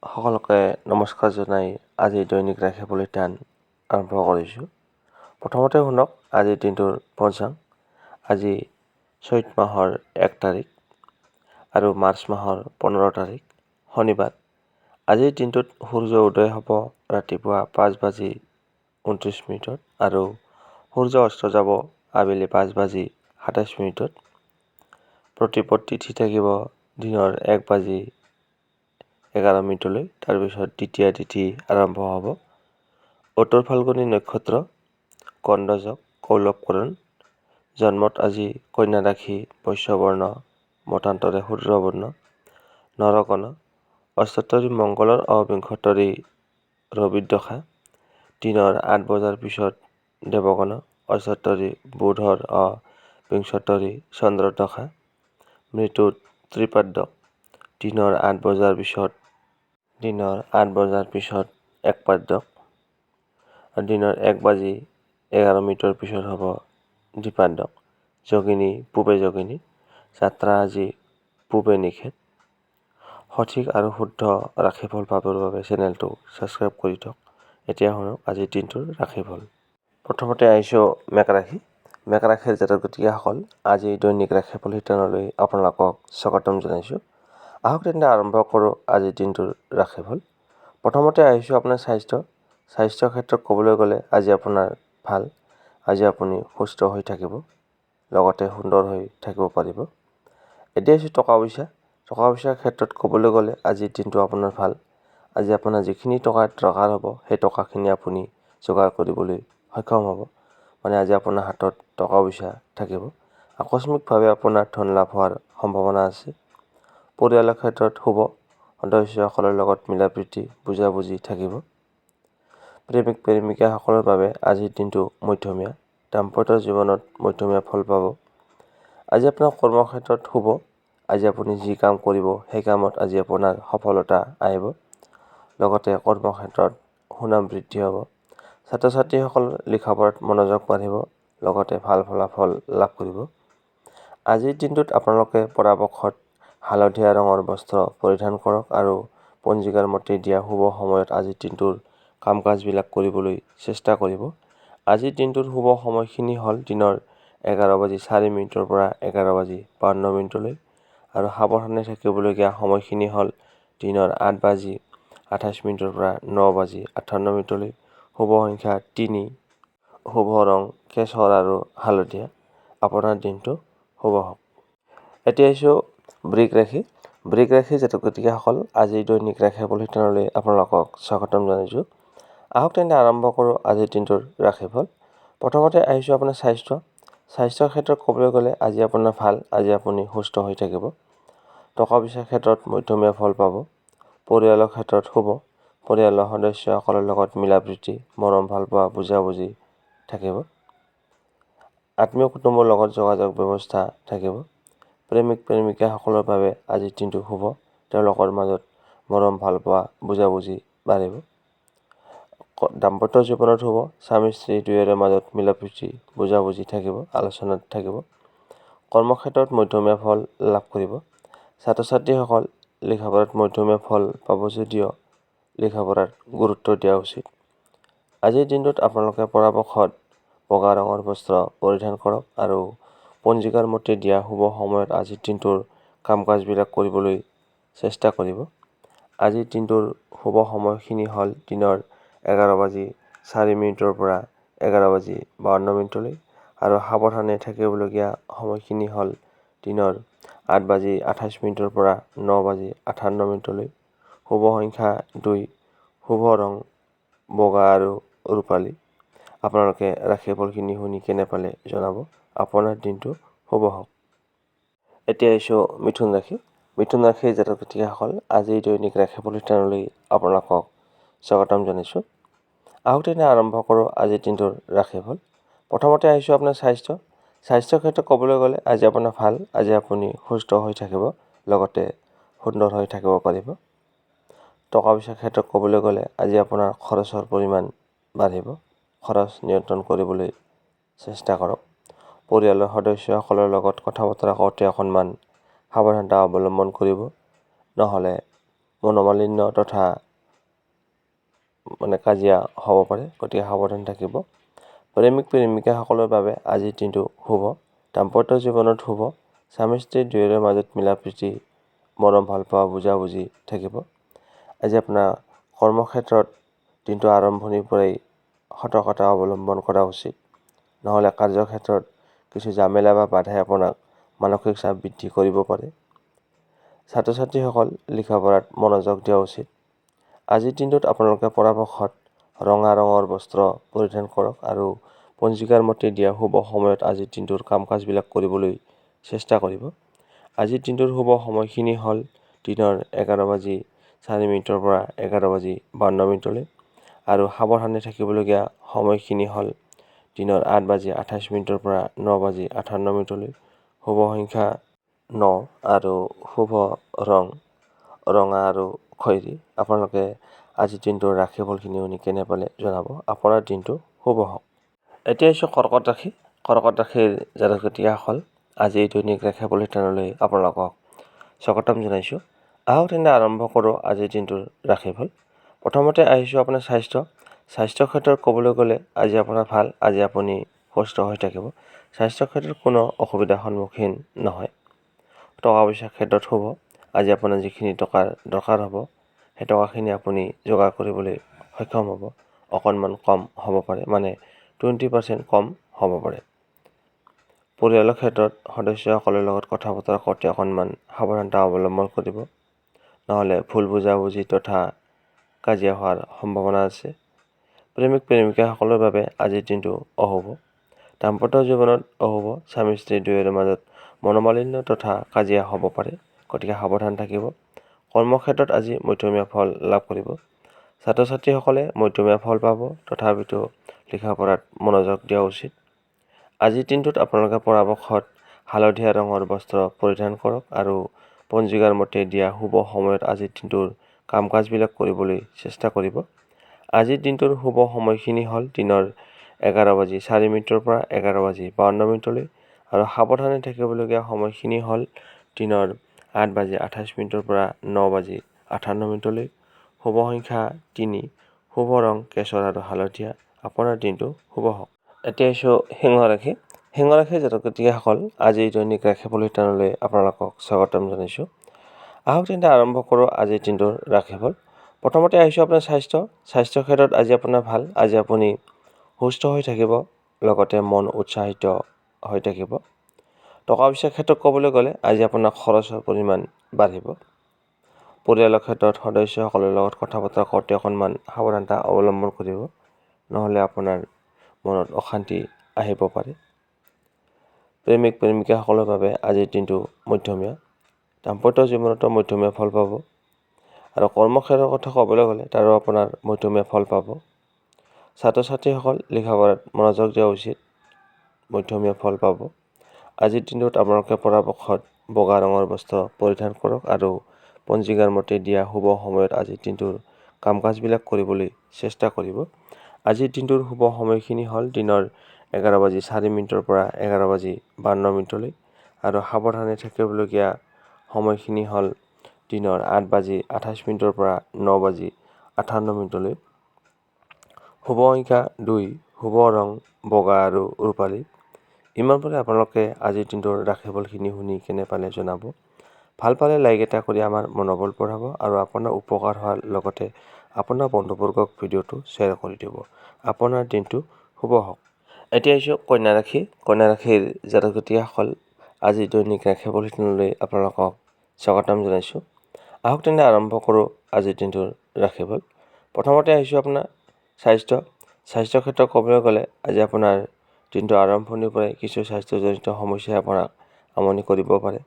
সকলোকে নমস্কাৰ জনাই আজি দৈনিক ৰাশি বুলেটিন আৰম্ভ কৰিছোঁ। প্ৰথমতে শুনক আজিৰ দিনটোৰ পঞ্চাং। আজি চৈত মাহৰ 1 তাৰিখ আৰু মাৰ্চ মাহৰ 15 তাৰিখ শনিবাৰ। আজিৰ দিনটোত সূৰ্য উদয় হ'ব ৰাতিপুৱা 5:29 আৰু সূৰ্য অস্ত যাব আবেলি 5:27। প্ৰতিপদ তিথি থাকিব দিনৰ 1:11 তাৰপিছত দ্বিতীয়া তিথি আৰম্ভ হ'ব। উত্তৰ ফাল্গুনী নক্ষত্ৰ, কণ্ডযোগ, কৌলৱকৰণ। জন্মত আজি কন্যা ৰাশি, বৈশ্যবৰ্ণ, মতান্তৰে শূদ্ৰবৰ্ণ, নৰকণ। অষ্টোত্তৰী মংগলৰ অবিংশোত্তৰী ৰবিদশা। দিনৰ 8 বজাৰ পিছত দেৱগণ। অষ্টোত্তৰী বুধৰ অবিংশোত্তৰী চন্দ্ৰদশা। মৃত্যুত ত্ৰিপাদ্য। দিনৰ 8 বজাৰ পিছত একপাদ্য। দিনৰ 1:11 পিছত হ'ব দ্বিপাদ্য। যোগিনী পূবে যোগিনী। যাত্ৰা আজি পূবে নিষেধ। সঠিক আৰু শুদ্ধ ৰাশিফল পাবৰ বাবে চেনেলটো ছাবস্ক্ৰাইব কৰি থওক। এতিয়া শুনক আজিৰ দিনটোৰ ৰাশিফল। প্ৰথমতে আহিছোঁ মেঘ ৰাশি। মেঘ ৰাশিৰ জাতক জাতিকাসকল, আজি দৈনিক ৰাশিফল শিতানলৈ আপোনালোকক স্বাগতম জনাইছোঁ। আহক তেন্তে আৰম্ভ কৰোঁ আজিৰ দিনটোৰ ৰাশিফল। প্ৰথমতে আহিছোঁ আপোনাৰ স্বাস্থ্যৰ ক্ষেত্ৰত ক'বলৈ গ'লে আজি আপোনাৰ ভাল। আজি আপুনি সুস্থ হৈ থাকিব, লগতে সুন্দৰ হৈ থাকিব পাৰিব। এতিয়া আহিছোঁ টকা পইচাৰ ক্ষেত্ৰত ক'বলৈ গ'লে আজিৰ দিনটো আপোনাৰ ভাল। আজি আপোনাৰ যিখিনি টকা দৰকাৰ হ'ব সেই টকাখিনি আপুনি যোগাৰ কৰিবলৈ সক্ষম হ'ব। আজি আপোনাৰ হাতত টকা পইচা থাকিব। আকস্মিকভাৱে আপোনাৰ ধন লাভ হোৱাৰ সম্ভাৱনা আছে। পৰিয়ালৰ ক্ষেত্ৰত শুভ। সদস্যসকলৰ লগত মিলা প্ৰীতি বুজাবুজি থাকিব। প্ৰেমিক প্ৰেমিকাসকলৰ বাবে আজিৰ দিনটো মধ্যমীয়া। দাম্পত্য জীৱনত মধ্যমীয়া ফল পাব। আজি আপোনাৰ কৰ্মক্ষেত্ৰত শুভ। আজি আপুনি যি কাম কৰিব সেই কামত আজি আপোনাৰ সফলতা আহিব। লগতে কৰ্মক্ষেত্ৰত সুনাম বৃদ্ধি হ'ব। ছাত্ৰ ছাত্ৰীসকলৰ লিখা পঢ়াত মনোযোগ বাঢ়িব। লগতে ভাল ফলাফল লাভ কৰিব। আজিৰ দিনটোত আপোনালোকে পৰাপক্ষত হালধীয়া ৰঙৰ বস্ত্ৰ পৰিধান কৰক আৰু পঞ্জিকাৰ মতে দিয়া শুভ সময়ত আজিৰ দিনটোৰ কাম কাজবিলাক কৰিবলৈ চেষ্টা কৰিব। আজিৰ দিনটোৰ শুভ সময়খিনি হ'ল দিনৰ 11:04 পৰা 11:52 আৰু সাৱধানে থাকিবলগীয়া সময়খিনি হ'ল দিনৰ 8:28 পৰা 9:58। শুভ সংখ্যা 3। শুভ ৰং কেশৰ আৰু হালধীয়া। আপোনাৰ দিনটো শুভ হওক। এতিয়া আহিছোঁ বৃষ ৰাশি। বৃষ ৰাশিৰ জাতক জাতিকাসকল, আজিৰ দৈনিক ৰাশিফল শিতানলৈ আপোনালোকক স্বাগতম জনাইছোঁ। আহক তেন্তে আৰম্ভ কৰোঁ আজিৰ দিনটোৰ ৰাশিফল। প্ৰথমতে আহিছোঁ আপোনাৰ স্বাস্থ্যৰ ক্ষেত্ৰত ক'বলৈ গ'লে আজি আপোনাৰ ভাল। আজি আপুনি সুস্থ হৈ থাকিব। টকা পইচাৰ ক্ষেত্ৰত মধ্যমীয়া ফল পাব। পৰিয়ালৰ ক্ষেত্ৰত শুভ। পৰিয়ালৰ সদস্যসকলৰ লগত মিলা প্ৰীতি, মৰম ভালপোৱা বুজাবুজি থাকিব। আত্মীয় কুটুম্বৰ লগত যোগাযোগ ব্যৱস্থা থাকিব। প্ৰেমিক প্ৰেমিকাসকলৰ বাবে আজিৰ দিনটো শুভ। তেওঁলোকৰ মাজত মৰম ভালপোৱা বুজাবুজি বাঢ়িব। দাম্পত্য জীৱনত শুভ। স্বামী স্ত্ৰী দুয়োৰে মাজত মিলা প্ৰীতি বুজাবুজি থাকিব, আলোচনাত থাকিব। কৰ্মক্ষেত্ৰত মধ্যমীয়া ফল লাভ কৰিব। ছাত্ৰ ছাত্ৰীসকল লিখা পঢ়াত মধ্যমীয়া ফল পাব যদিও লিখা পঢ়াত গুৰুত্ব দিয়া উচিত। আজিৰ দিনটোত আপোনালোকে পৰাপক্ষত বগা ৰঙৰ বস্ত্ৰ পৰিধান কৰক আৰু পঞ্জিকাৰ মতে দিয়া শুভ সময়ত আজিৰ দিনটোৰ কাম কাজবিলাক কৰিবলৈ চেষ্টা কৰিব। আজিৰ দিনটোৰ শুভ সময়খিনি হ'ল দিনৰ 11:04 পৰা 11:52 আৰু সাৱধানে থাকিবলগীয়া সময়খিনি হ'ল দিনৰ 8:28 পৰা 9:58। শুভ সংখ্যা 2। শুভ ৰং বগা আৰু ৰূপালী। আপোনালোকে ৰাশিফলখিনি শুনি কেনে পালে জনাব। আপোনাৰ দিনটো শুভ হওক। এতিয়া আহিছোঁ মিথুন ৰাশি। মিথুন ৰাশিৰ জাতক জাতিকাসকল, আজিৰ দৈনিক ৰাশিফল শিতানলৈ আপোনালোকক স্বাগতম জনাইছোঁ। আহক তেনে আৰম্ভ কৰোঁ আজিৰ দিনটোৰ ৰাশিফল। প্ৰথমতে আহিছোঁ আপোনাৰ স্বাস্থ্যৰ ক্ষেত্ৰত ক'বলৈ গ'লে আজি আপোনাৰ ভাল। আজি আপুনি সুস্থ হৈ থাকিব, লগতে সুন্দৰ হৈ থাকিব পাৰিব। টকা পইচাৰ ক্ষেত্ৰত ক'বলৈ গ'লে আজি আপোনাৰ খৰচৰ পৰিমাণ বাঢ়িব। খৰচ নিয়ন্ত্ৰণ কৰিবলৈ চেষ্টা কৰক। পৰিয়ালৰ সদস্যসকলৰ লগত কথা বতৰা কওঁতে অকণমান সাৱধানতা অৱলম্বন কৰিব, নহ'লে মনোমালিন্য তথা কাজিয়া হ'ব পাৰে, গতিকে সাৱধান থাকিব। প্ৰেমিক প্ৰেমিকাসকলৰ বাবে আজিৰ দিনটো শুভ। দাম্পত্য জীৱনত শুভ। স্বামী স্ত্ৰী দুয়োৰে মাজত মিলা প্ৰীতি, মৰম ভাল পোৱা, বুজাবুজি থাকিব। আজি আপোনাৰ কৰ্মক্ষেত্ৰত দিনটো আৰম্ভণিৰ পৰাই সতৰ্কতা অৱলম্বন কৰা উচিত, নহ'লে কাৰ্যক্ষেত্ৰত কিছু জামেলা বা বাধাই আপোনাক মানসিক চাপ বৃদ্ধি কৰিব পাৰে। ছাত্ৰ ছাত্ৰীসকল লিখা পঢ়াত মনোযোগ দিয়া উচিত। আজিৰ দিনটোত আপোনালোকে পৰাপক্ষত ৰঙা ৰঙৰ বস্ত্ৰ পৰিধান কৰক আৰু পঞ্জিকাৰ মতে দিয়া শুভ সময়ত আজিৰ দিনটোৰ কাম কাজবিলাক কৰিবলৈ চেষ্টা কৰিব। আজিৰ দিনটোৰ শুভ সময়খিনি হ'ল দিনৰ 11:04 পৰা 11:52 আৰু সাৱধানে থাকিবলগীয়া সময়খিনি হ'ল দিনৰ 8:28 পৰা 9:58। শুভ সংখ্যা 9 আৰু শুভ ৰং ৰঙা আৰু খয়েৰী। আপোনালোকে আজিৰ দিনটোৰ ৰাশিফলখিনি শুনি কেনে পালে জনাব। আপোনাৰ দিনটো শুভ হওক। এতিয়া আহিছোঁ কৰ্কট ৰাশি। কৰ্কট ৰাশিৰ জাতক জাতিকাসকল, আজি দৈনিক ৰাশিফল শিতানলৈ আপোনালোকক স্বাগতম জনাইছোঁ। আহক তেন্তে আৰম্ভ কৰোঁ আজিৰ দিনটোৰ ৰাশিফল। প্ৰথমতে আহিছোঁ আপোনাৰ স্বাস্থ্য ক্ষেত্ৰত ক'বলৈ গ'লে আজি আপোনাৰ ভাল। আজি আপুনি সুস্থ হৈ থাকিব। স্বাস্থ্য ক্ষেত্ৰত কোনো অসুবিধাৰ সন্মুখীন নহয়। টকা পইচাৰ ক্ষেত্ৰত শুভ। আজি আপোনাৰ যিখিনি টকাৰ দৰকাৰ হ'ব, সেই টকাখিনি আপুনি যোগাৰ কৰিবলৈ সক্ষম হ'ব। অকণমান কম হ'ব পাৰে, 20% কম হ'ব পাৰে। পৰিয়ালৰ ক্ষেত্ৰত সদস্যসকলৰ লগত কথা বতৰা কৰোঁতে অকণমান সাৱধানতা অৱলম্বন কৰিব, নহ'লে ভুল বুজাবুজি তথা কাজিয়া হোৱাৰ সম্ভাৱনা আছে। প্ৰেমিক প্ৰেমিকাসকলৰ বাবে আজিৰ দিনটো অশুভ। দাম্পত্য জীৱনত অশুভ। স্বামী স্ত্ৰী দুয়োৰে মাজত মনোমালিন্য তথা কাজিয়া হ'ব পাৰে, গতিকে সাৱধান থাকিব। কৰ্মক্ষেত্ৰত আজি মধ্যমীয়া ফল লাভ কৰিব। ছাত্ৰ ছাত্ৰীসকলে মধ্যমীয়া ফল পাব, তথাপিতো লিখা পঢ়াত মনোযোগ দিয়া উচিত। আজিৰ দিনটোত আপোনালোকে পৰাপক্ষত হালধীয়া ৰঙৰ বস্ত্ৰ পৰিধান কৰক আৰু পঞ্জিকাৰ মতে দিয়া শুভ সময়ত আজিৰ দিনটোৰ কাম কাজবিলাক কৰিবলৈ চেষ্টা কৰিব। আজিৰ দিনটোৰ শুভ সময়খিনি হ'ল দিনৰ 11:04 পৰা 11:52 আৰু সাৱধানে থাকিবলগীয়া সময়খিনি হ'ল দিনৰ 8:28 পৰা 9:58। শুভ সংখ্যা 3, শুভ ৰং কেশৰ আৰু হালধীয়া। আপোনাৰ দিনটো শুভ হওক। এতিয়া আহিছোঁ সিংহ ৰাশি। সিংহ ৰাশিৰ জাতক জাতিকাসকল, আজিৰ দৈনিক ৰাশিফল শিতানলৈ আপোনালোকক স্বাগতম জনাইছোঁ। আহক তেন্তে আৰম্ভ কৰোঁ আজিৰ দিনটোৰ ৰাশিফল। প্ৰথমতে আহিছোঁ আপোনাৰ স্বাস্থ্য ক্ষেত্ৰত আজি আপোনাৰ ভাল। আজি আপুনি সুস্থ হৈ থাকিব, লগতে মন উৎসাহিত হৈ থাকিব। টকা পইচাৰ ক্ষেত্ৰত ক'বলৈ গ'লে আজি আপোনাৰ খৰচৰ পৰিমাণ বাঢ়িব। পৰিয়ালৰ ক্ষেত্ৰত সদস্যসকলৰ লগত কথা বতৰা কৰোঁতে অকণমান সাৱধানতা অৱলম্বন কৰিব, নহ'লে আপোনাৰ মনত অশান্তি আহিব পাৰে। প্ৰেমিক প্ৰেমিকাসকলৰ বাবে আজিৰ দিনটো মধ্যমীয়া। দাম্পত্য জীৱনতো মধ্যমীয়া ফল পাব আৰু কৰ্মক্ষেত্ৰৰ কথা ক'বলৈ গ'লে তাৰো আপোনাৰ মধ্যমীয়া ফল পাব। ছাত্ৰ ছাত্ৰীসকল লিখা পঢ়াত মনোযোগ দিয়া উচিত, মধ্যমীয়া ফল পাব। আজিৰ দিনটোত আপোনালোকে পৰাপক্ষত বগা ৰঙৰ বস্ত্ৰ পৰিধান কৰক আৰু পঞ্জিকাৰ মতে দিয়া শুভ সময়ত আজিৰ দিনটোৰ কাম কাজবিলাক কৰিবলৈ চেষ্টা কৰিব। আজিৰ দিনটোৰ শুভ সময়খিনি হ'ল দিনৰ 11:04 পৰা 11:52 আৰু সাৱধানে থাকিবলগীয়া সময়খিনি হ'ল দিনৰ 8:28 পৰা 9:58। শুভ সংখ্যা 2, শুভ ৰং বগা আৰু ৰূপালী। ইমান পাৰে আপোনালোকে আজিৰ দিনটোৰ ৰাশিফলখিনি শুনি কেনে পালে জনাব। ভাল পালে লাইক এটা কৰি আমাৰ মনোবল বঢ়াব আৰু আপোনাৰ উপকাৰ হোৱাৰ লগতে আপোনাৰ বন্ধুবৰ্গক ভিডিঅ'টো শ্বেয়াৰ কৰি দিব। আপোনাৰ দিনটো শুভ হওক। এতিয়া আহিছোঁ কন্যা ৰাশি। কন্যা ৰাশিৰ জাতক জাতিকাসকল, আজি দৈনিক ৰাশিফল শিতানলৈ আপোনালোকক স্বাগতম জনাইছোঁ। আহক তেন্তে আৰম্ভ কৰোঁ আজিৰ দিনটোৰ ৰাশিফল। প্ৰথমতে আহিছোঁ আপোনাৰ স্বাস্থ্য ক্ষেত্ৰত ক'বলৈ গ'লে আজি আপোনাৰ দিনটো আৰম্ভণিৰ পৰাই কিছু স্বাস্থ্যজনিত সমস্যাই আপোনাক আমনি কৰিব পাৰে,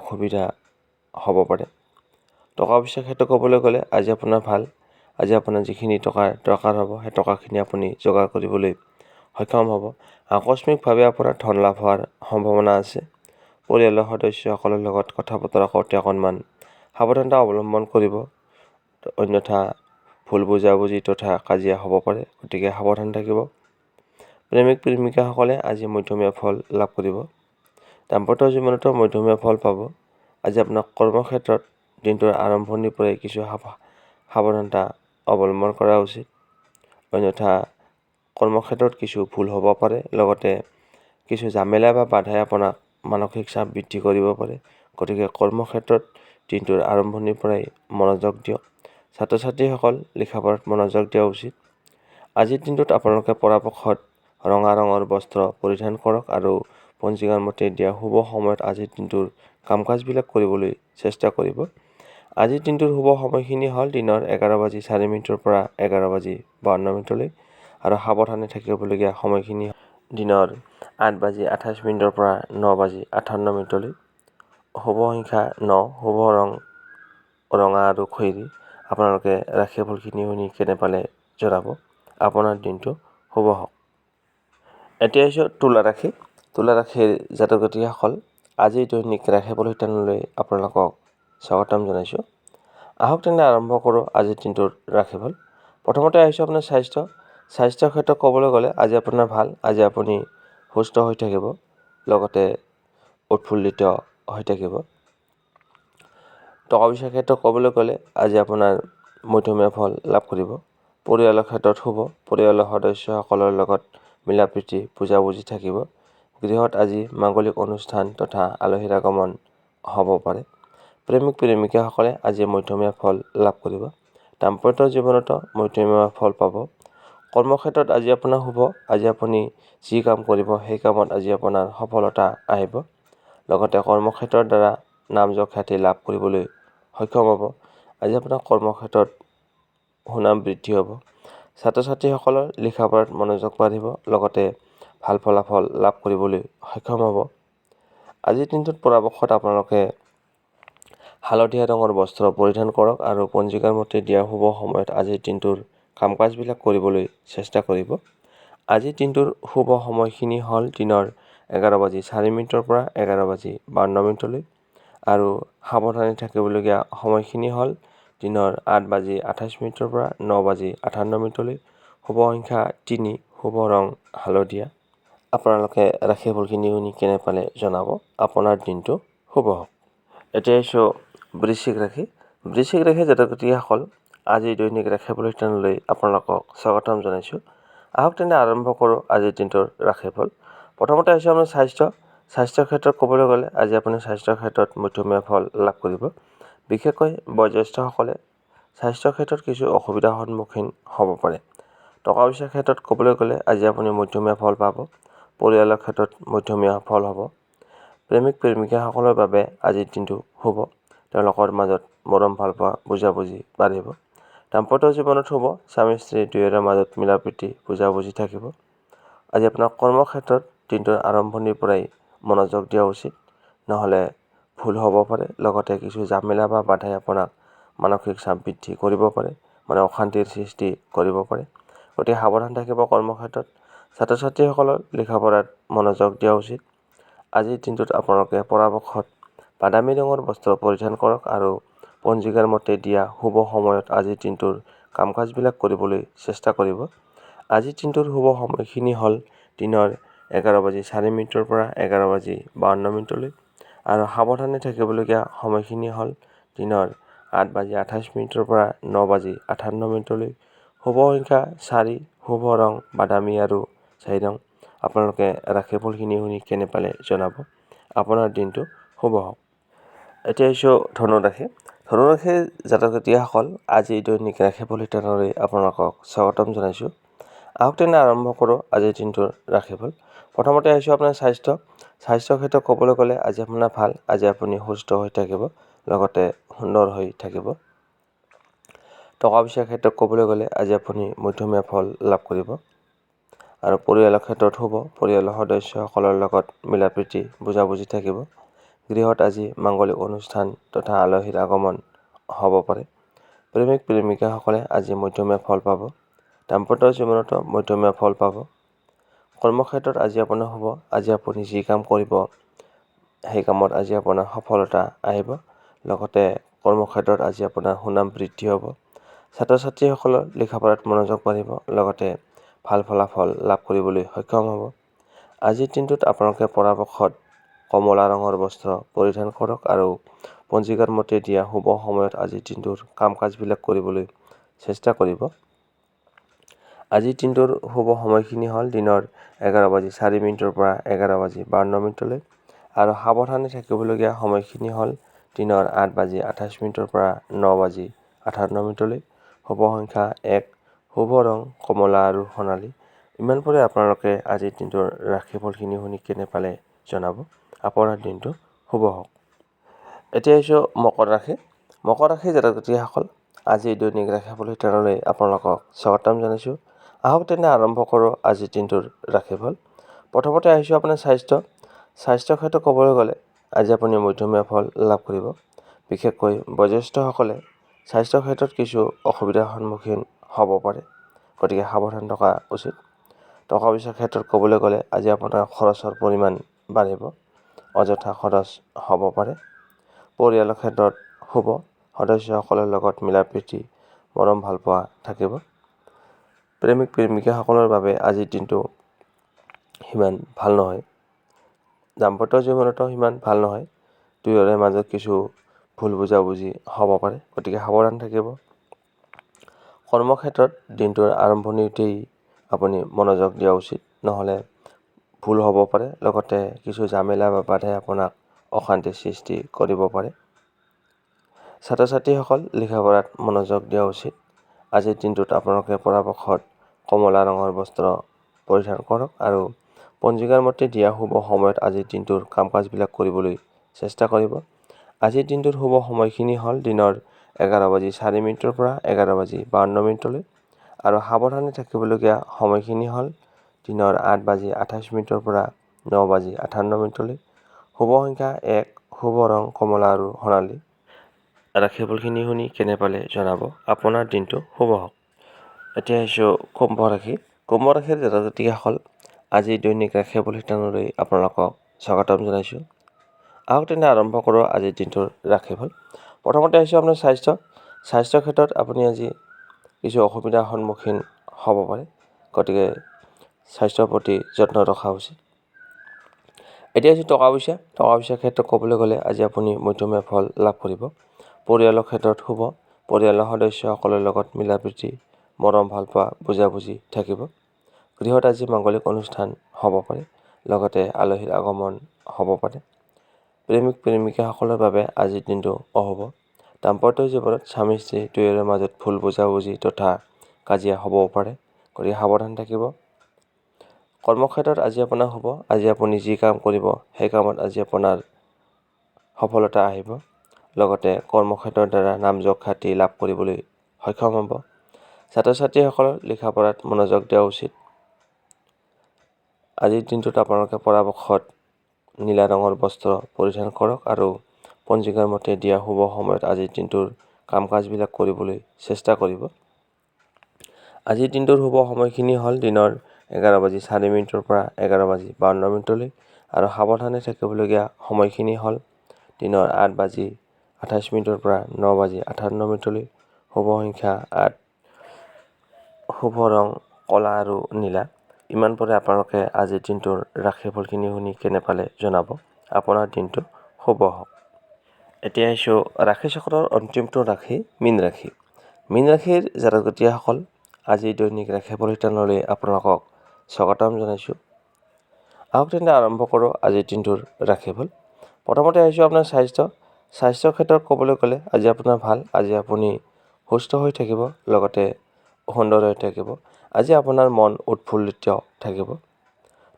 অসুবিধা হ'ব পাৰে। টকা পইচাৰ ক্ষেত্ৰত ক'বলৈ গ'লে আজি আপোনাৰ ভাল। আজি আপোনাৰ যিখিনি টকাৰ দৰকাৰ হ'ব, সেই টকাখিনি আপুনি যোগাৰ কৰিবলৈ সক্ষম হ'ব। আকস্মিকভাৱে আপোনাৰ ধন লাভ হোৱাৰ সম্ভাৱনা আছে। পৰিয়ালৰ সদস্যসকলৰ লগত কথা বতৰা কৰোঁতে অকণমান সাৱধানতা অৱলম্বন কৰিব, অন্যথা ভুল বুজাবুজি তথা কাজিয়া হ'ব পাৰে, গতিকে সাৱধান থাকিব। প্ৰেমিক প্ৰেমিকাসকলে আজি মধ্যমীয়া ফল লাভ কৰিব। দাম্পত্য জীৱনতো মধ্যমীয়া ফল পাব। আজি আপোনাৰ কৰ্মক্ষেত্ৰত দিনটোৰ আৰম্ভণিৰ পৰাই কিছু সাৱধানতা অৱলম্বন কৰা উচিত। অন্যথা কৰ্মক্ষেত্ৰত কিছু ভুল হ'ব পাৰে, লগতে কিছু ঝামেলা বা বাধাই আপোনাক মানসিক চাপ বৃদ্ধি কৰিব পাৰে। গতিকে কৰ্মক্ষেত্ৰত দিনটোৰ আৰম্ভণিৰ পৰাই মনোযোগ দিয়ক। ছাত্ৰ ছাত্ৰীসকল লিখা পঢ়াত মনোযোগ দিয়া উচিত। আজিৰ দিনটোত আপোনালোকে পৰাপক্ষত ৰঙা ৰঙৰ বস্ত্ৰ পৰিধান কৰক আৰু পঞ্জিকাৰ মতে দিয়া শুভ সময়ত আজিৰ দিনটোৰ কাম কাজবিলাক কৰিবলৈ চেষ্টা কৰিব। আজিৰ দিনটোৰ শুভ সময়খিনি হ'ল দিনৰ 11:04 পৰা 11:52 আৰু সাৱধানে থাকিবলগীয়া সময়খিনি দিনৰ 8:28 পৰা 9:58। শুভ সংখ্যা 9, শুভ ৰং ৰঙা আৰু খয়েৰী। আপোনালোকে ৰাশিফলখিনি শুনি কেনে পালে জনাব। আপোনাৰ দিনটো শুভ হওক। এতিয়া আহিছোঁ তুলা ৰাশি। তুলা ৰাশিৰ জাতক জাতিকাসকল, আজিৰ দৈনিক ৰাশিফল শিতানলৈ আপোনালোকক স্বাগতম জনাইছোঁ। আহক তেনে আৰম্ভ কৰোঁ আজিৰ দিনটোৰ ৰাশিফল। প্ৰথমতে আহিছোঁ আপোনাৰ স্বাস্থ্যৰ ক্ষেত্ৰত ক'বলৈ গ'লে আজি আপোনাৰ ভাল। আজি আপুনি সুস্থ হৈ থাকিব, লগতে উৎফুল্লিত হৈ থাকিব। টকা পইচাৰ ক্ষেত্ৰত ক'বলৈ গ'লে আজি আপোনাৰ মধ্যমীয়া ফল লাভ কৰিব। পৰিয়ালৰ ক্ষেত্ৰত শুভ। পৰিয়ালৰ সদস্যসকলৰ লগত মিলা প্ৰীতি বুজাবুজি থাকিব। গৃহত আজি মাংগলিক অনুষ্ঠান তথা আলহীৰ আগমন হ'ব পাৰে। প্ৰেমিক প্ৰেমিকাসকলে আজি মধ্যমীয়া ফল লাভ কৰিব। দাম্পত্য জীৱনতো মধ্যমীয়া ফল পাব। কৰ্মক্ষেত্ৰত আজি আপোনাৰ শুভ। আজি আপুনি যি কাম কৰিব সেই কামত আজি আপোনাৰ সফলতা আহিব। লগতে কৰ্মক্ষেত্ৰৰ দ্বাৰা নামযশ খ্যাতি লাভ কৰিবলৈ সক্ষম হ'ব। আজি আপোনাৰ কৰ্মক্ষেত্ৰত সুনাম বৃদ্ধি হ'ব। ছাত্ৰ ছাত্ৰীসকলৰ লিখা পঢ়াত মনোযোগ বাঢ়িব, লগতে ভাল ফলাফল লাভ কৰিবলৈ সক্ষম হ'ব। আজিৰ দিনটোত পৰাপক্ষত আপোনালোকে হালধীয়া ৰঙৰ বস্ত্ৰ পৰিধান কৰক আৰু পঞ্জিকাৰ মতে দিয়া শুভ সময়ত আজিৰ দিনটোৰ কাম কাজবিলাক কৰিবলৈ চেষ্টা কৰিব। আজিৰ দিনটোৰ শুভ সময়খিনি হ'ল দিনৰ 11:04 পৰা 11:52 আৰু সাৱধানে থাকিবলগীয়া সময়খিনি হ'ল দিনৰ 8:28 পৰা 9:58। শুভ সংখ্যা 3, শুভ ৰং হালধীয়া। আপোনালোকে ৰাশিফলখিনি শুনি কেনে পালে জনাব। আপোনাৰ দিনটো শুভ হওক। এতিয়া আহিছোঁ বৃশ্চিক ৰাশি। বৃশ্চিক ৰাশিৰ জাতক জাতিকাসকল, আজিৰ দৈনিক ৰাশিফল শিতানলৈ আপোনালোকক স্বাগতম জনাইছোঁ। আহক তেনে আৰম্ভ কৰোঁ আজিৰ দিনটোৰ ৰাশিফল। প্ৰথমতে আহিছোঁ আপোনাৰ স্বাস্থ্যৰ ক্ষেত্ৰত ক'বলৈ গ'লে আজি আপুনি স্বাস্থ্যৰ ক্ষেত্ৰত মধ্যমীয়া ফল লাভ কৰিব। বিশেষকৈ বয়োজ্যেষ্ঠসকলে স্বাস্থ্যৰ ক্ষেত্ৰত কিছু অসুবিধাৰ সন্মুখীন হ'ব পাৰে। টকা পইচাৰ ক্ষেত্ৰত ক'বলৈ গ'লে আজি আপুনি মধ্যমীয়া ফল পাব। পৰিয়ালৰ ক্ষেত্ৰত মধ্যমীয়া ফল হ'ব। প্ৰেমিক প্ৰেমিকাসকলৰ বাবে আজিৰ দিনটো শুভ। তেওঁলোকৰ মাজত মৰম ভালপোৱা বুজাবুজি বাঢ়িব। দাম্পত্য জীৱনত শুভ। স্বামী স্ত্ৰী দুয়োৰে মাজত মিলা প্ৰীতি বুজাবুজি থাকিব। আজি আপোনাৰ কৰ্মক্ষেত্ৰত দিনটোৰ আৰম্ভণিৰ পৰাই মনোযোগ দিয়া উচিত, নহ'লে ভুল হ'ব পাৰে। লগতে কিছু ঝামেলা বা বাধাই আপোনাক মানসিক চাপ বৃদ্ধি কৰিব পাৰে, অশান্তিৰ সৃষ্টি কৰিব পাৰে। গতিকে সাৱধান থাকিব কৰ্মক্ষেত্ৰত। ছাত্ৰ ছাত্ৰীসকলৰ লিখা পঢ়াত মনোযোগ দিয়া উচিত। আজিৰ দিনটোত আপোনালোকে পৰাপক্ষত বাদামী ৰঙৰ বস্ত্ৰ পৰিধান কৰক আৰু পঞ্জিকাৰ মতে দিয়া শুভ সময়ত আজিৰ দিনটোৰ কাম কাজবিলাক কৰিবলৈ চেষ্টা কৰিব। আজিৰ দিনটোৰ শুভ সময়খিনি হ'ল দিনৰ 11:04 পৰা 11:52 আৰু সাৱধানে থাকিবলগীয়া সময়খিনি হ'ল দিনৰ 8:28 পৰা 9:58। শুভ সংখ্যা 4, শুভ ৰং বাদামী আৰু 4 ৰং। আপোনালোকে ৰাশিফলখিনি শুনি কেনে পালে জনাব। আপোনাৰ দিনটো শুভ হওক। এতিয়া আহিছোঁ ধনুৰাশি। ধনুৰাশিৰ জাতক জাতিকাসকল, আজি দৈনিক ৰাশিফল শিতানলৈ আপোনালোকক স্বাগতম জনাইছোঁ। আহক তেনে আৰম্ভ কৰোঁ আজিৰ দিনটোৰ ৰাশিফল। প্ৰথমতে আহিছোঁ আপোনাৰ স্বাস্থ্যৰ ক্ষেত্ৰত ক'বলৈ গ'লে আজি আপোনাৰ ভাল। আজি আপুনি সুস্থ হৈ থাকিব, লগতে সুন্দৰ হৈ থাকিব। টকা পইচাৰ ক্ষেত্ৰত ক'বলৈ গ'লে আজি আপুনি মধ্যমীয়া ফল লাভ কৰিব আৰু পৰিয়ালৰ ক্ষেত্ৰত শুভ। পৰিয়ালৰ সদস্যসকলৰ লগত মিলা প্ৰীতি বুজাবুজি থাকিব। গৃহত আজি মাংগলিক অনুষ্ঠান তথা আলহীৰ আগমন হ'ব পাৰে। প্ৰেমিক প্ৰেমিকাসকলে আজি মধ্যমীয়া ফল পাব। দাম্পত্য জীৱনতো মধ্যমীয়া ফল পাব। কৰ্মক্ষেত্ৰত আজি আপোনাৰ শুভ। আজি আপুনি যি কাম কৰিব সেই কামত আজি আপোনাৰ সফলতা আহিব। লগতে কৰ্মক্ষেত্ৰত আজি আপোনাৰ সুনাম বৃদ্ধি হ'ব। ছাত্ৰ ছাত্ৰীসকলৰ লিখা পঢ়াত মনোযোগ বাঢ়িব, লগতে ভাল ফলাফল লাভ কৰিবলৈ সক্ষম হ'ব। আজিৰ দিনটোত আপোনালোকে পৰাপক্ষত কমলা ৰঙৰ বস্ত্ৰ পৰিধান কৰক আৰু পঞ্জিকাৰ মতে দিয়া শুভ সময়ত আজিৰ দিনটোৰ কাম কাজবিলাক কৰিবলৈ চেষ্টা কৰিব। আজিৰ দিনটোৰ শুভ সময়খিনি হ'ল দিনৰ 11:04 পৰা 11:52 আৰু সাৱধানে থাকিবলগীয়া সময়খিনি হ'ল দিনৰ 8:28 পৰা 9:58। শুভ সংখ্যা 1, শুভ ৰং কমলা আৰু সোণালী। ইমানপুৰে আপোনালোকে আজিৰ দিনটোৰ ৰাশিফলখিনি শুনি কেনে পালে জনাব। আপোনাৰ দিনটো শুভ হওক। এতিয়া আহিছোঁ মকৰ ৰাশি। মকৰ ৰাশি জাতক জাতিসকল, আজি দৈনিক ৰাশিফল শিতানলৈ আপোনালোকক স্বাগতম জনাইছোঁ। আহক তেনে আৰম্ভ কৰোঁ আজিৰ দিনটোৰ ৰাশিফল। প্ৰথমতে আহিছোঁ আপোনাৰ স্বাস্থ্যৰ ক্ষেত্ৰত ক'বলৈ গ'লে আজি আপুনি মধ্যমীয়া ফল লাভ কৰিব। বিশেষকৈ বয়োজ্যেষ্ঠসকলে স্বাস্থ্যৰ ক্ষেত্ৰত কিছু অসুবিধাৰ সন্মুখীন হ'ব পাৰে, গতিকে সাৱধান থকা উচিত। টকা পইচাৰ ক্ষেত্ৰত ক'বলৈ গ'লে আজি আপোনাৰ খৰচৰ পৰিমাণ বাঢ়িব, অযথা খৰচ হ'ব পাৰে। পৰিয়ালৰ ক্ষেত্ৰত শুভ, সদস্যসকলৰ লগত মিলা প্ৰীতি মৰম ভালপোৱা থাকিব। প্ৰেমিক প্ৰেমিকাসকলৰ বাবে আজিৰ দিনটো সিমান ভাল নহয়। দাম্পত্য জীৱনতো সিমান ভাল নহয়। দুয়োৰে মাজত কিছু ভুল বুজাবুজি হ'ব পাৰে, গতিকে সাৱধান থাকিব। কৰ্মক্ষেত্ৰত দিনটোৰ আৰম্ভণিতেই আপুনি মনোযোগ দিয়া উচিত, নহ'লে ভুল হ'ব পাৰে। লগতে কিছু ঝামেলা বা বাধাই আপোনাক অশান্তিৰ সৃষ্টি কৰিব পাৰে। ছাত্ৰ ছাত্ৰীসকল লিখা পঢ়াত মনোযোগ দিয়া উচিত। আজিৰ দিনটোত আপোনালোকে পৰাপক্ষত কমলা ৰঙৰ বস্ত্ৰ পৰিধান কৰক আৰু পঞ্জিকাৰ মতে দিয়া শুভ সময়ত আজিৰ দিনটোৰ কাম কাজবিলাক কৰিবলৈ চেষ্টা কৰিব। আজিৰ দিনটোৰ শুভ সময়খিনি হ'ল দিনৰ 11:04 পৰা 11:52 আৰু সাৱধানে থাকিবলগীয়া সময়খিনি হ'ল দিনৰ 8:28 পৰা 9:58। শুভ সংখ্যা 1, শুভ ৰং কমলা আৰু সোণালী। ৰাশিফলখিনি শুনি কেনে পালে জনাব। আপোনাৰ দিনটো শুভ হওক। এতিয়া আহিছোঁ কুম্ভ ৰাশি। কুম্ভ ৰাশিৰ জাতক জাতিসকল, আজি দৈনিক ৰাশিফল শিতানলৈ আপোনালোকক স্বাগতম জনাইছোঁ। আহক তেনে আৰম্ভ কৰোঁ আজিৰ দিনটোৰ ৰাশিফল। প্ৰথমতে আহিছোঁ আপোনাৰ স্বাস্থ্যৰ ক্ষেত্ৰত আপুনি আজি কিছু অসুবিধাৰ সন্মুখীন হ'ব পাৰে, গতিকে স্বাস্থ্যৰ প্ৰতি যত্ন ৰখা উচিত। এতিয়া আহিছোঁ টকা পইচাৰ ক্ষেত্ৰত ক'বলৈ গ'লে আজি আপুনি মধ্যমীয়া ফল লাভ কৰিব। পৰিয়ালৰ ক্ষেত্ৰত শুভ, পৰিয়ালৰ সদস্যসকলৰ লগত মিলা প্ৰীতি মৰম ভালপোৱা বুজাবুজি থাকিব। গৃহত আজি মাংগলিক অনুষ্ঠান হ'ব পাৰে, লগতে আলহীৰ আগমন হ'ব পাৰে। প্ৰেমিক প্ৰেমিকাসকলৰ বাবে আজিৰ দিনটো অশুভ। দাম্পত্য জীৱনত স্বামী স্ত্ৰী দুয়োৰে মাজত ভুল বুজাবুজি তথা কাজিয়া হ'বও পাৰে, গতিকে সাৱধান থাকিব। কৰ্মক্ষেত্ৰত আজি আপোনাৰ শুভ। আজি আপুনি যি কাম কৰিব সেই কামত আজি আপোনাৰ সফলতা আহিব। লগতে কৰ্মক্ষেত্ৰৰ দ্বাৰা নামযশ খ্যাতি লাভ কৰিবলৈ সক্ষম হ'ব। ছাত্ৰ ছাত্ৰীসকলৰ লিখা পঢ়াত মনোযোগ দিয়া উচিত। আজিৰ দিনটোত আপোনালোকে পৰাপক্ষত নীলা ৰঙৰ বস্ত্ৰ পৰিধান কৰক আৰু পঞ্জিকাৰ মতে দিয়া শুভ সময়ত আজিৰ দিনটোৰ কাম কাজবিলাক কৰিবলৈ চেষ্টা কৰিব। আজিৰ দিনটোৰ শুভ সময়খিনি হ'ল দিনৰ 11:04 পৰা 11:52 আৰু সাৱধানে থাকিবলগীয়া সময়খিনি হ'ল দিনৰ 8:28 পৰা 9:58। শুভ সংখ্যা 8, শুভ ৰং কলা আৰু নীলা। ইমানপুৰে আপোনালোকে আজিৰ দিনটোৰ ৰাশিফলখিনি শুনি কেনে পালে জনাব। আপোনাৰ দিনটো শুভ হওক। এতিয়া আহিছোঁ ৰাশিচক্ৰৰ অন্তিমটো ৰাশি মীন ৰাশি। মীন ৰাশিৰ জাতক জাতিসকল, আজি দৈনিক ৰাশিফল শিতানলৈ আপোনালোকক স্বাগতম জনাইছোঁ। আহক তেন্তে আৰম্ভ কৰোঁ আজিৰ দিনটোৰ ৰাশিফল। প্ৰথমতে আহিছোঁ আপোনাৰ স্বাস্থ্যৰ ক্ষেত্ৰত ক'বলৈ গ'লে আজি আপোনাৰ ভাল। আজি আপুনি সুস্থ হৈ থাকিব, লগতে সুন্দৰ হৈ থাকিব। আজি আপোনাৰ মন উৎফুল্লিত থাকিব।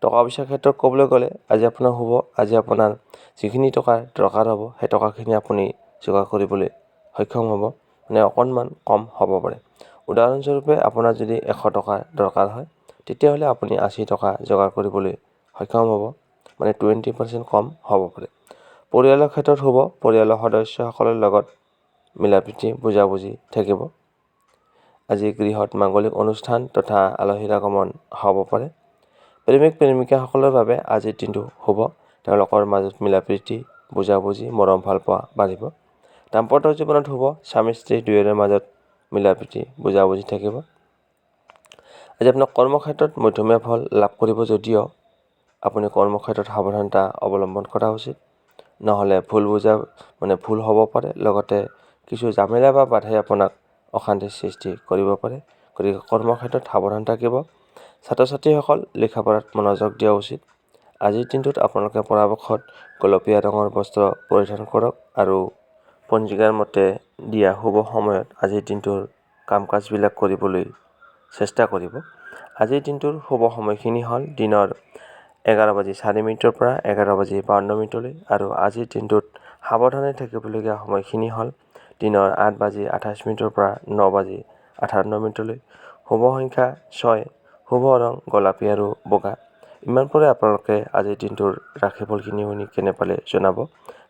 টকা পইচাৰ ক্ষেত্ৰত ক'বলৈ গ'লে আজি আপোনাৰ শুভ। আজি আপোনাৰ যিখিনি টকাৰ দৰকাৰ হ'ব সেই টকাখিনি আপুনি যোগাৰ কৰিবলৈ সক্ষম হ'ব, মানে অকণমান কম হ'ব পাৰে। উদাহৰণস্বৰূপে আপোনাৰ যদি 100 টকা দৰকাৰ হয়, তেতিয়াহ'লে আপুনি 80 টকা যোগাৰ কৰিবলৈ সক্ষম হ'ব, মানে 20% কম হ'ব পাৰে। পৰিয়ালৰ ক্ষেত্ৰত শুভ, পৰিয়ালৰ সদস্যসকলৰ লগত মিলা প্ৰীতি বুজাবুজি থাকিব। আজি গৃহত মাংগলিক অনুষ্ঠান তথা আলহীৰ আগমন হ'ব পাৰে। প্ৰেমিক প্ৰেমিকাসকলৰ বাবে আজিৰ দিনটো শুভ। তেওঁলোকৰ মাজত মিলা প্ৰীতি বুজাবুজি মৰম ভালপোৱা বাঢ়িব। দাম্পত্য জীৱনত শুভ, স্বামী স্ত্ৰী দুয়োৰে মাজত মিলা প্ৰীতি বুজাবুজি থাকিব। আজি আপোনাৰ কৰ্মক্ষেত্ৰত মধ্যমীয়া ফল লাভ কৰিব যদিও আপুনি কৰ্মক্ষেত্ৰত সাৱধানতা অৱলম্বন কৰা উচিত। নহ'লে ভুল হ'ব পাৰে, লগতে কিছু জামেলা বা বাধাই আপোনাক অশান্তিৰ সৃষ্টি কৰিব পাৰে। গতিকে কৰ্মক্ষেত্ৰত সাৱধান থাকিব। ছাত্ৰ ছাত্ৰীসকল লিখা পঢ়াত মনোযোগ দিয়া উচিত। আজিৰ দিনটোত আপোনালোকে পৰাপক্ষত গোলপীয়া ৰঙৰ বস্ত্ৰ পৰিধান কৰক আৰু পঞ্জিকাৰ মতে দিয়া শুভ সময়ত আজিৰ দিনটোৰ কাম কাজবিলাক কৰিবলৈ চেষ্টা কৰিব। আজিৰ দিনটোৰ শুভ সময়খিনি হ'ল দিনৰ 11:04 পৰা 11:52 আৰু আজিৰ দিনটোত সাৱধানে থাকিবলগীয়া সময়খিনি হ'ল দিনৰ 8:28 পৰা 9:58। শুভ সংখ্যা 6, শুভ ৰং গোলাপী আৰু বগা। ইমানপুৰে আপোনালোকে আজিৰ দিনটোৰ ৰাশিফলখিনি শুনি কেনে পালে জনাব।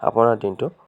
আপোনাৰ দিনটো